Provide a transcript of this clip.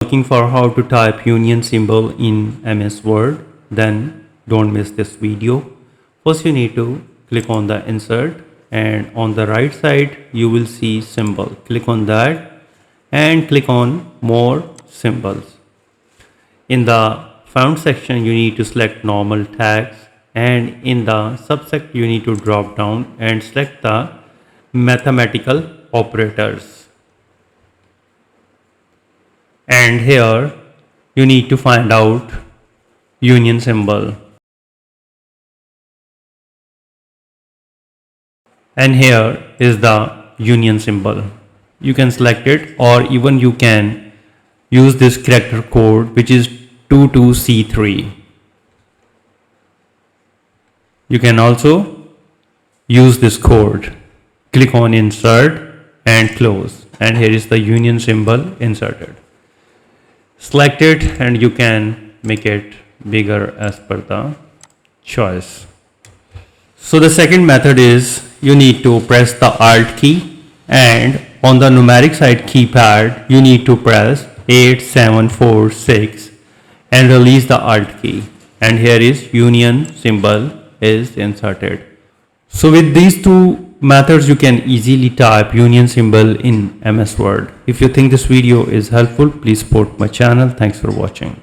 Looking for how to type union symbol in MS Word, then don't miss this video. First you need to click on the insert, and on the right side you will see symbol. Click on that and click on more symbols. In the font section you need to select normal tags, and in the subset you need to drop down and select the mathematical operators. And here you need to find out union symbol, and here is the union symbol. You can select it, or even you can use this character code which is 22C3. You can also use this code. Click on insert and close, and here is the union symbol inserted. Select it and you can make it bigger as per the choice. So the second method is you need to press the Alt key, and on the numeric side keypad you need to press 8, 7, 4, 6 and release the Alt key, and here is union symbol is inserted. So with these two methods you can easily type union symbol in MS Word. If you think this video is helpful, please support my channel. Thanks for watching.